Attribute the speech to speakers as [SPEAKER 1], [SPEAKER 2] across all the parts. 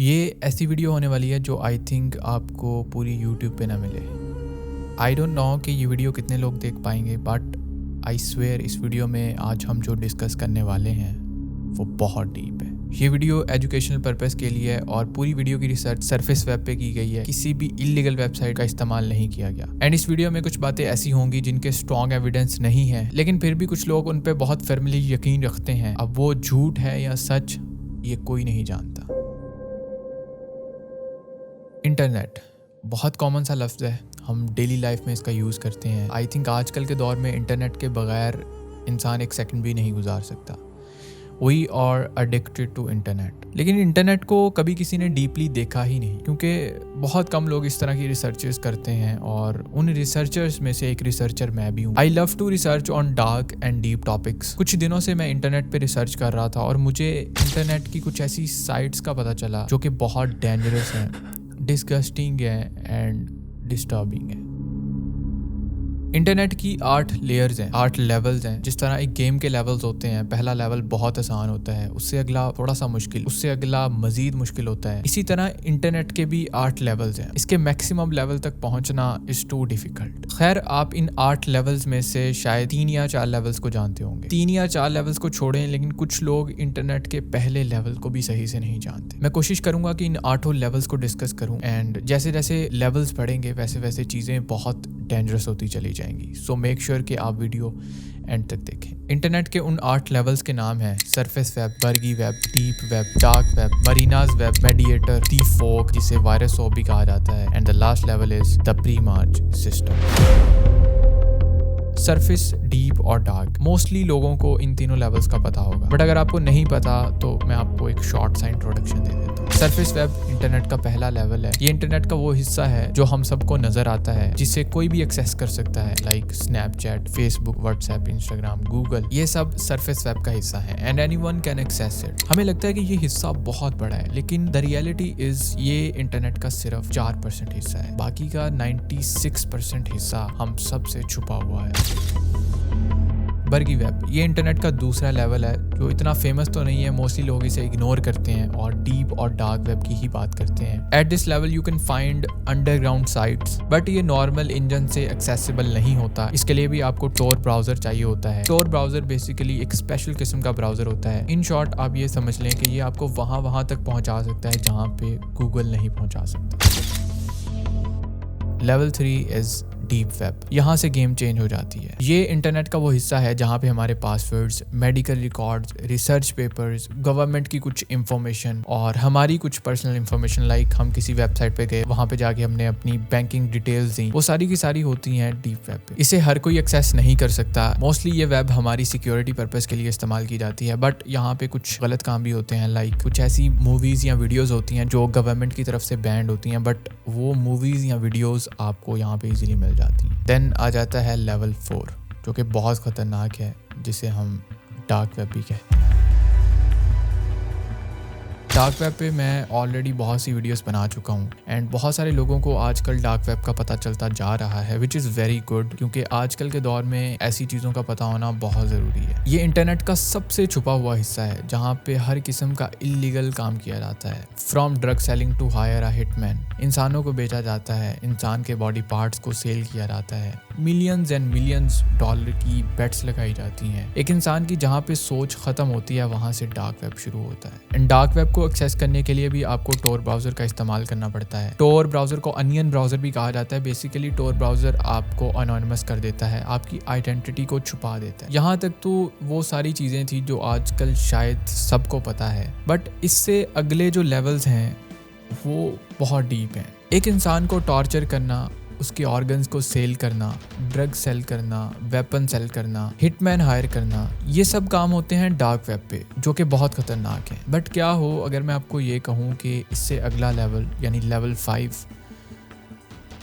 [SPEAKER 1] ये ऐसी वीडियो होने वाली है जो आई थिंक आपको पूरी यूट्यूब पे ना मिले। आई डोंट नो कि ये वीडियो कितने लोग देख पाएंगे, बट आई स्वेयर इस वीडियो में आज हम जो डिस्कस करने वाले हैं वो बहुत डीप है। ये वीडियो एजुकेशनल पर्पस के लिए है और पूरी वीडियो की रिसर्च सरफेस वेब पे की गई है, किसी भी इलीगल वेबसाइट का इस्तेमाल नहीं किया गया। एंड इस वीडियो में कुछ बातें ऐसी होंगी जिनके स्ट्रॉन्ग एविडेंस नहीं है, लेकिन फिर भी कुछ लोग उन पे बहुत फर्मली यकीन रखते हैं। अब वो झूठ है या सच, ये कोई नहीं जानता। इंटरनेट बहुत कॉमन सा लफ्ज़ है, हम डेली लाइफ में इसका यूज़ करते हैं। आई थिंक आजकल के दौर में इंटरनेट के बगैर इंसान एक सेकंड भी नहीं गुजार सकता। We are addicted to internet. लेकिन इंटरनेट को कभी किसी ने डीपली देखा ही नहीं, क्योंकि बहुत कम लोग इस तरह की रिसर्चेस करते हैं और उन रिसर्चर्स में से एक रिसर्चर मैं भी हूँ। I love to research on dark and deep topics. कुछ दिनों से मैं इंटरनेट पे रिसर्च कर रहा था और मुझे इंटरनेट की कुछ ऐसी साइट्स का पता चला जो कि बहुत डेंजरस हैं, डिस्गस्टिंग है एंड डिस्टर्बिंग है। इंटरनेट की 8 लेयर्स हैं, 8 लेवल्स हैं। जिस तरह एक गेम के लेवल्स होते हैं, पहला लेवल बहुत आसान होता है, उससे अगला थोड़ा सा मुश्किल, उससे अगला मजीद मुश्किल होता है। इसी तरह इंटरनेट के भी 8 लेवल्स हैं। इसके मैक्सिमम लेवल तक पहुंचना इज टू डिफिकल्ट। खैर, आप इन 8 लेवल्स में से शायद 3 या 4 लेवल्स को जानते होंगे। 3 या 4 लेवल्स को छोड़ें, लेकिन कुछ लोग इंटरनेट के पहले लेवल को भी सही से नहीं जानते। मैं कोशिश करूंगा कि इन 8 लेवल्स को डिस्कस करूं, एंड जैसे जैसे लेवल्स बढ़ेंगे वैसे वैसे चीजें बहुत डेंजरस होती चली जाएंगी। सो मेक श्योर कि आप वीडियो एंड तक देखें। इंटरनेट के उन 8 लेवल्स के नाम हैं surface web, bergie web, deep web, dark web, Marianas web, mediator, the fog जिसे वायरस वेब भी कहा जाता है, and the last level is the primarch system. Surface, deep और डार्क, मोस्टली लोगों को इन तीनों लेवल्स का पता होगा, बट अगर आपको नहीं पता तो मैं आपको एक शॉर्ट सा इंट्रोडक्शन दे देता हूँ। सरफेस वेब इंटरनेट का पहला लेवल है। ये इंटरनेट का वो हिस्सा है जो हम सबको नजर आता है, जिसे कोई भी एक्सेस कर सकता है, like Snapchat, Facebook, WhatsApp, Instagram, Google. ये सब सरफेस वेब का हिस्सा है and anyone can access it. हमें लगता है कि ये हिस्सा बहुत बड़ा है, लेकिन द रियलिटी इज ये इंटरनेट का सिर्फ 4% हिस्सा है। बाकी का 96% हिस्सा हम सबसे छुपा हुआ है। बर्गी वेब ये इंटरनेट का दूसरा लेवल है, जो इतना फेमस तो नहीं है, मोस्टली लोग इसे इग्नोर करते हैं और डीप और डार्क वेब की ही बात करते हैं। At this level you can find underground sites, but ये नॉर्मल इंजन से एक्सेसिबल नहीं होता। इसके लिए भी आपको टोर ब्राउजर चाहिए होता है। टोर ब्राउजर बेसिकली एक स्पेशल किस्म का ब्राउजर होता है। इन शॉर्ट आप ये समझ लें कि ये आपको वहां तक पहुंचा सकता है जहां पे गूगल नहीं पहुंचा सकता। Level 3 is deep web. यहाँ से गेम चेंज हो जाती है। ये इंटरनेट का वो हिस्सा है जहाँ पे हमारे passwords, medical records, research papers, government की कुछ इंफॉर्मेशन और हमारी कुछ पर्सनल इंफॉर्मेशन, लाइक हम किसी वेबसाइट पे गए, वहाँ पे जाके हमने अपनी बैंकिंग डिटेल्स दी, वो सारी की सारी होती हैं डीप वेब पे। इसे हर कोई एक्सेस नहीं कर सकता। मोस्टली ये वेब हमारी सिक्योरिटी पर्पस के लिए इस्तेमाल की जाती है, बट यहाँ पे कुछ गलत काम भी होते हैं, लाइक कुछ ऐसी मूवीज या वीडियोज होती हैं जो गवर्नमेंट की तरफ से बैंड होती हैं, बट वो मूवीज या वीडियोज आपको यहाँ पे इजीली मिल जाती हैं। देन आ जाता है लेवल 4, जो कि बहुत खतरनाक है, जिसे हम डार्क वेब भी कहते हैं। डार्क वेब पे मैं ऑलरेडी बहुत सी वीडियोस बना चुका हूँ एंड बहुत सारे लोगों को आजकल डार्क वेब का पता चलता जा रहा है, विच इज़ वेरी गुड, क्योंकि आजकल के दौर में ऐसी चीज़ों का पता होना बहुत ज़रूरी है। ये इंटरनेट का सबसे छुपा हुआ हिस्सा है जहाँ पे हर किस्म का इलीगल काम किया जाता है। From drug selling to hire a hitman, इंसानों को बेचा जाता है, इंसान के बॉडी पार्ट्स को सेल किया जाता है, मिलियंस एंड मिलियंस डॉलर की बेट्स लगाई जाती हैं। एक इंसान की जहाँ पे सोच खत्म होती है, वहाँ से डार्क वेब शुरू होता है। एंड डार्क वेब को एक्सेस करने के लिए भी आपको टोर ब्राउजर का इस्तेमाल करना पड़ता है। टोर ब्राउजर को अनियन ब्राउजर भी कहा जाता है। बेसिकली टोर ब्राउजर आपको अनोनिमस कर देता है, आपकी आइडेंटिटी को छुपा देता है। यहाँ तक तो वो सारी चीजें थी जो आजकल शायद सबको पता है, बट इससे अगले जो लेवल्स हैं वो बहुत डीप हैं। एक इंसान को टॉर्चर करना, उसके ऑर्गन्स को सेल करना, ड्रग सेल करना, वेपन सेल करना, हिटमैन हायर करना, ये सब काम होते हैं डार्क वेब पे, जो कि बहुत खतरनाक है। बट क्या हो अगर मैं आपको ये कहूँ कि इससे अगला लेवल यानी लेवल 5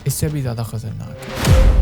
[SPEAKER 1] इससे भी ज़्यादा खतरनाक है।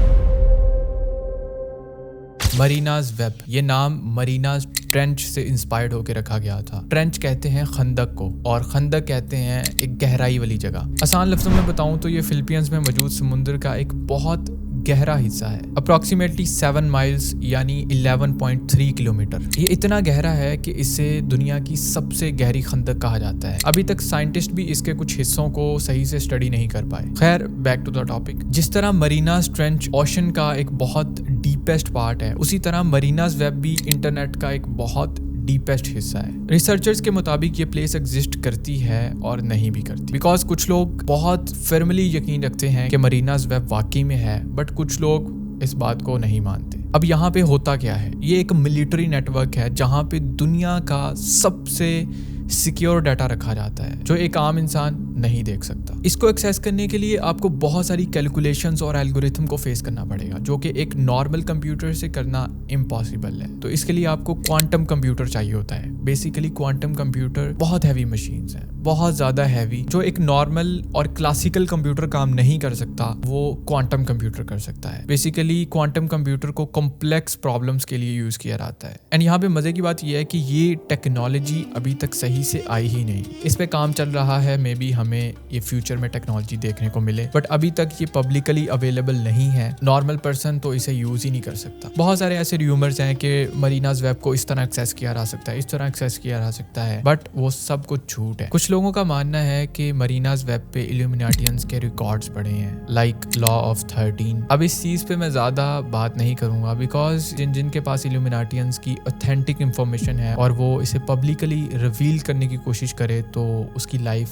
[SPEAKER 1] मरीनाज वेब, ये नाम मरीनाज ट्रेंच से इंस्पायर्ड होकर रखा गया था। ट्रेंच कहते हैं खंदक को और खंदक कहते हैं एक गहराई वाली जगह। आसान लफ्जों में बताऊं तो ये फिलीपींस में मौजूद समुद्र का एक बहुत गहरा हिस्सा है, अप्रोक्सीमेटली 7 माइल्स यानी 11.3 किलोमीटर। ये इतना गहरा है कि इसे दुनिया की सबसे गहरी खंदक कहा जाता है। अभी तक साइंटिस्ट भी इसके कुछ हिस्सों को सही से स्टडी नहीं कर पाए। खैर, बैक टू द टॉपिक। जिस तरह मरीनास ट्रेंच ओशन का एक बहुत डीपेस्ट पार्ट है, उसी तरह मरीनास वेब भी इंटरनेट का एक बहुत डीपेस्ट हिस्सा है। रिसर्चर्स के मुताबिक ये प्लेस एग्जिस्ट करती है और नहीं भी करती, बिकॉज कुछ लोग बहुत फर्मली यकीन रखते हैं कि मरीनास वेब वाकई में है, बट कुछ लोग इस बात को नहीं मानते। अब यहाँ पे होता क्या है, ये एक मिलिट्री नेटवर्क है जहाँ पे दुनिया का सबसे सिक्योर डाटा रखा जाता है जो एक आम इंसान नहीं देख सकता। इसको एक्सेस करने के लिए आपको बहुत सारी कैलकुलेशंस और एल्गोरिथम को फेस करना पड़ेगा, जो कि एक नॉर्मल कंप्यूटर से करना इम्पॉसिबल है। तो इसके लिए आपको क्वांटम कंप्यूटर चाहिए होता है। बेसिकली क्वांटम कंप्यूटर बहुत हैवी मशीन्स हैं, बहुत ज़्यादा हैवी, जो एक नॉर्मल और क्लासिकल कंप्यूटर काम नहीं कर सकता, वो क्वांटम कंप्यूटर कर सकता है। बेसिकली क्वांटम कंप्यूटर को कॉम्प्लेक्स प्रॉब्लम्स के लिए यूज़ किया जाता है। एंड यहाँ पे मज़े की बात यह है कि ये टेक्नोलॉजी अभी तक सही से आई ही नहीं। इस पे काम चल रहा है, मे बी हमें ये फ्यूचर में टेक्नोलॉजी देखने को मिले, बट अभी तक ये पब्लिकली अवेलेबल नहीं है। नॉर्मल पर्सन तो इसे यूज ही नहीं कर सकता। बहुत सारे ऐसे र्यूमर्स हैं कि मरीनास वेब को इस तरह एक्सेस किया जा सकता है, इस तरह एक्सेस किया जा सकता है, बट वो सब कुछ झूठ है। कुछ लोगों का मानना है कि मरीनास वेब पे इल्यूमिनाटियंस के रिकॉर्ड्स पड़े हैं, लाइक लॉ ऑफ 13। अब इस चीज पे मैं ज्यादा बात नहीं करूंगा, बिकॉज जिनके पास इल्यूमिनाटियंस की ऑथेंटिक इंफॉर्मेशन है और वो इसे पब्लिकली रिवील करने की कोशिश करे, तो उसकी लाइफ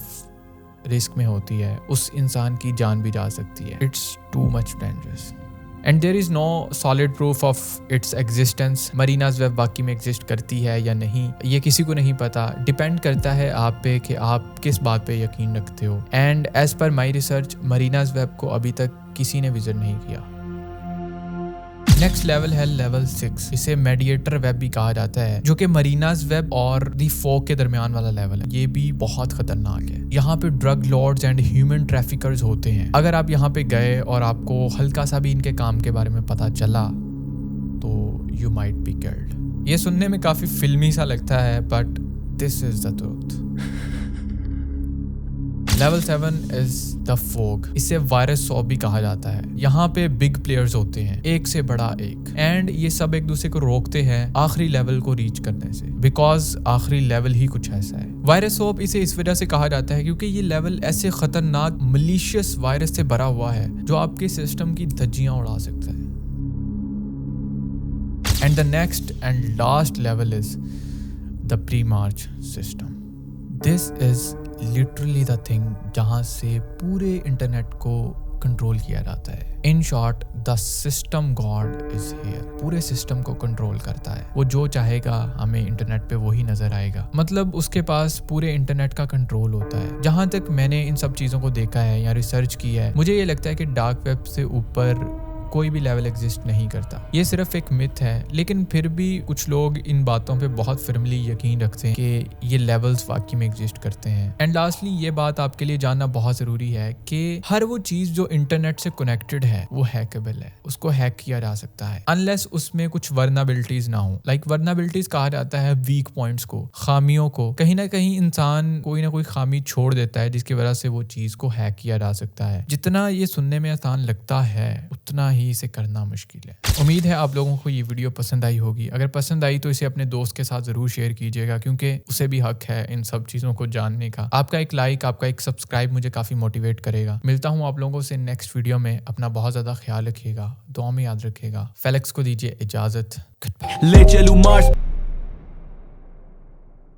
[SPEAKER 1] रिस्क में होती है, उस इंसान की जान भी जा सकती है। It's too much dangerous and there is no solid proof of its existence. Marianas web वाकई में एग्जिस्ट करती है या नहीं, ये किसी को नहीं पता। डिपेंड करता है आप पे कि आप किस बात पे यकीन रखते हो। And as per my research, मरीनास web को अभी तक किसी ने विजिट नहीं किया। नेक्स्ट लेवल है लेवल 6। इसे मेडिएटर वेब भी कहा जाता है, जो कि मरीनास वेब और दी फोक के दरमियान वाला लेवल है। ये भी बहुत खतरनाक है। यहाँ पे drug lords and human traffickers होते हैं। अगर आप यहाँ पे गए और आपको हल्का सा भी इनके काम के बारे में पता चला, तो यू माइट बी किल्ड। ये सुनने में काफी फिल्मी सा लगता है, but this is the truth. Level 7 is the fog. इसे वायरस सॉप भी कहा जाता है। यहाँ पे बिग प्लेयर्स होते हैं, एक से बड़ा एक, एंड ये सब एक दूसरे को रोकते हैं आखिरी लेवल को रीच करने से, बिकॉज आखिरी लेवल ही कुछ ऐसा है। वायरस सॉप इसे इस वजह से कहा जाता है क्योंकि ये लेवल ऐसे खतरनाक मलिशियस वायरस से भरा हुआ है जो आपके सिस्टम की धज्जियां उड़ा सकता है। And the next and last level is the pre March system. This is literally the thing जहां से पूरे इंटरनेट को कंट्रोल किया जाता है। In short, the system God is here. पूरे सिस्टम को कंट्रोल करता है। वो जो चाहेगा हमें इंटरनेट पे वही नजर आएगा। मतलब उसके पास पूरे इंटरनेट का कंट्रोल होता है। जहां तक मैंने इन सब चीजों को देखा है या रिसर्च की है, मुझे ये लगता है कि डार्क वेब से ऊपर कोई भी लेवल एग्जिस्ट नहीं करता। ये सिर्फ एक मिथ है, लेकिन फिर भी कुछ लोग इन बातों पे बहुत फर्मली यकीन रखते हैं कि ये लेवल्स वाकई में एग्जिस्ट करते हैं। एंड लास्टली, ये बात आपके लिए जानना बहुत जरूरी है कि हर वो चीज जो इंटरनेट से कनेक्टेड है वो हैकेबल है, उसको हैक किया जा सकता है, अनलेस उसमें कुछ वर्नाबिलिटीज ना हो। लाइक वर्नाबिलिटीज कहा जाता है वीक पॉइंट्स को, खामियों को। कहीं ना कहीं इंसान कोई ना कोई खामी छोड़ देता है जिसकी वजह से वो चीज को हैक किया जा सकता है। जितना ये सुनने में आसान लगता है, उतना ही इसे करना मुश्किल है। उम्मीद है आप लोगों को ये वीडियो पसंद आई होगी। अगर पसंद आई तो इसे अपने दोस्त के साथ जरूर शेयर कीजिएगा, क्योंकि उसे भी हक है इन सब चीजों को जानने का। आपका एक लाइक, आपका एक सब्सक्राइब मुझे काफी मोटिवेट करेगा। मिलता हूँ आप लोगों से नेक्स्ट वीडियो में। अपना बहुत ज्यादा ख्याल रखिएगा, दुआ में याद रखिएगा। फेलिक्स को दीजिए इजाजत।
[SPEAKER 2] ले चलूं मार्स